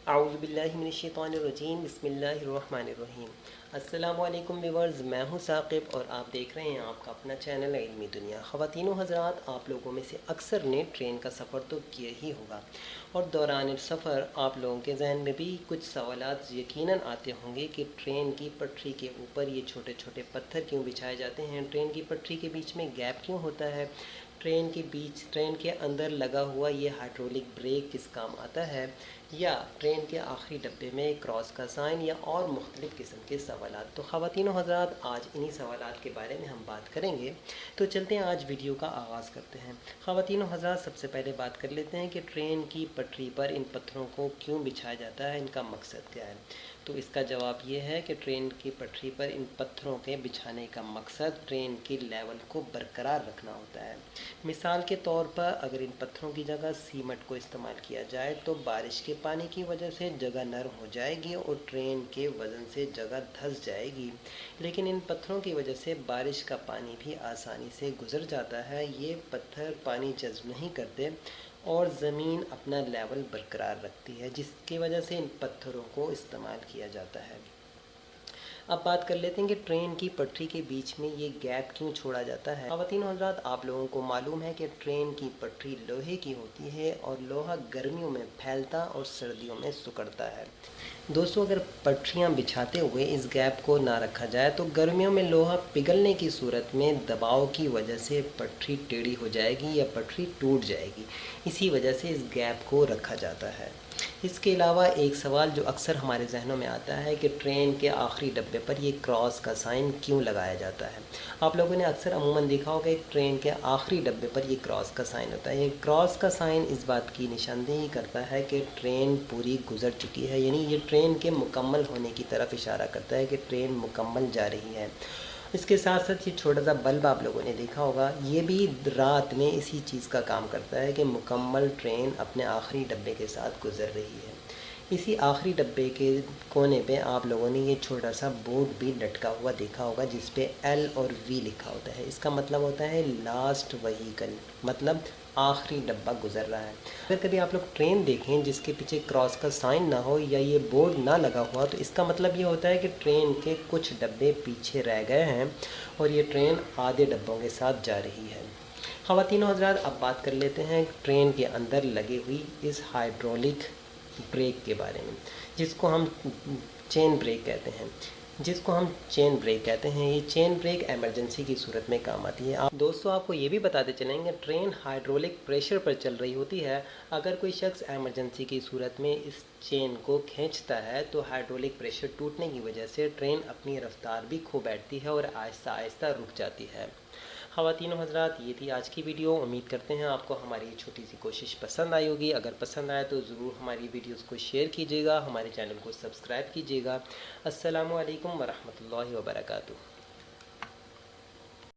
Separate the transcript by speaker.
Speaker 1: اعوذ باللہ من الشیطان الرجیم بسم اللہ الرحمن الرحیم۔ السلام علیکم ویورز، میں ہوں ثاقب اور آپ دیکھ رہے ہیں آپ کا اپنا چینل علمی دنیا۔ خواتین و حضرات، آپ لوگوں میں سے اکثر نے ٹرین کا سفر تو کیا ہی ہوگا اور دوران سفر آپ لوگوں کے ذہن میں بھی کچھ سوالات یقیناً آتے ہوں گے کہ ٹرین کی پٹری کے اوپر یہ چھوٹے چھوٹے پتھر کیوں بچھائے جاتے ہیں، ٹرین کی پٹری کے بیچ میں گیپ کیوں ہوتا ہے، ٹرین کے اندر لگا ہوا یہ ہائیڈرولک بریک کس کام آتا ہے، یا ٹرین کے آخری ڈبے میں کراس کا سائن، یا اور مختلف قسم کے سوالات۔ تو خواتین و حضرات، آج انہی سوالات کے بارے میں ہم بات کریں گے۔ تو چلتے ہیں آج ویڈیو کا آغاز کرتے ہیں۔ خواتین و حضرات، سب سے پہلے بات کر لیتے ہیں کہ ٹرین کی پٹری پر ان پتھروں کو کیوں بچھایا جاتا ہے، ان کا مقصد کیا ہے۔ تو اس کا جواب یہ ہے کہ ٹرین کی پٹری پر ان پتھروں کے بچھانے کا مقصد ٹرین کی لیول کو برقرار رکھنا ہوتا ہے۔ مثال کے طور پر اگر ان پتھروں کی جگہ سیمنٹ کو استعمال کیا جائے تو بارش کے پانی کی وجہ سے جگہ نرم ہو جائے گی اور ٹرین کے وزن سے جگہ دھنس جائے گی، لیکن ان پتھروں کی وجہ سے بارش کا پانی بھی آسانی سے گزر جاتا ہے۔ یہ پتھر پانی جذب نہیں کرتے اور زمین اپنا لیول برقرار رکھتی ہے، جس کی وجہ سے ان پتھروں کو استعمال کیا جاتا ہے۔ اب بات کر لیتے ہیں کہ ٹرین کی پٹری کے بیچ میں یہ گیپ کیوں چھوڑا جاتا ہے۔ خواتین و حضرات، آپ لوگوں کو معلوم ہے کہ ٹرین کی پٹری لوہے کی ہوتی ہے اور لوہا گرمیوں میں پھیلتا اور سردیوں میں سکڑتا ہے۔ دوستو، اگر پٹریاں بچھاتے ہوئے اس گیپ کو نہ رکھا جائے تو گرمیوں میں لوہا پگھلنے کی صورت میں دباؤ کی وجہ سے پٹری ٹیڑھی ہو جائے گی یا پٹری ٹوٹ جائے گی۔ اسی وجہ سے اس گیپ کو رکھا جاتا ہے۔ اس کے علاوہ ایک سوال جو اکثر ہمارے ذہنوں میں آتا ہے کہ ٹرین کے آخری ڈبے پر یہ کراس کا سائن کیوں لگایا جاتا ہے۔ آپ لوگوں نے اکثر عموماً دیکھا ہوگا کہ ٹرین کے آخری ڈبے پر یہ کراس کا سائن ہوتا ہے۔ یہ کراس کا سائن اس بات کی نشاندہی کرتا ہے کہ ٹرین پوری گزر چکی ہے، یعنی یہ ٹرین کے مکمل ہونے کی طرف اشارہ کرتا ہے کہ ٹرین مکمل جا رہی ہے۔ اس کے ساتھ ساتھ یہ چھوٹا سا بلب آپ لوگوں نے دیکھا ہوگا، یہ بھی رات میں اسی چیز کا کام کرتا ہے کہ مکمل ٹرین اپنے آخری ڈبے کے ساتھ گزر رہی ہے۔ اسی آخری ڈبے کے کونے پہ آپ لوگوں نے یہ چھوٹا سا بورڈ بھی لٹکا ہوا دیکھا ہوگا جس پہ ایل اور وی لکھا ہوتا ہے۔ اس کا مطلب ہوتا ہے لاسٹ وہیکل، مطلب آخری ڈبہ گزر رہا ہے۔ اگر کبھی آپ لوگ ٹرین دیکھیں جس کے پیچھے کراس کا سائن نہ ہو یا یہ بورڈ نہ لگا ہوا، تو اس کا مطلب یہ ہوتا ہے کہ ٹرین کے کچھ ڈبے پیچھے رہ گئے ہیں اور یہ ٹرین آدھے ڈبوں کے ساتھ جا رہی ہے۔ خواتین و حضرات، اب بات کر لیتے ہیں ٹرین کے اندر لگی ہوئی اس ہائیڈرولک بریک کے بارے میں، جس کو ہم چین بریک کہتے ہیں۔ یہ چین بریک ایمرجنسی کی صورت میں کام آتی ہے۔ دوستو، آپ کو یہ بھی بتاتے چلیں گے ٹرین ہائیڈرولک پریشر پر چل رہی ہوتی ہے۔ اگر کوئی شخص ایمرجنسی کی صورت میں اس چین کو کھینچتا ہے تو ہائیڈرولک پریشر ٹوٹنے کی وجہ سے ٹرین اپنی رفتار بھی کھو بیٹھتی ہے اور آہستہ آہستہ رک جاتی ہے۔ خواتین و حضرات، یہ تھی آج کی ویڈیو۔ امید کرتے ہیں آپ کو ہماری یہ چھوٹی سی کوشش پسند آئی ہوگی۔ اگر پسند آئے تو ضرور ہماری ویڈیوز کو شیئر کیجیے گا، ہمارے چینل کو سبسکرائب کیجیے گا۔ السلام علیکم ورحمۃ اللہ وبرکاتہ۔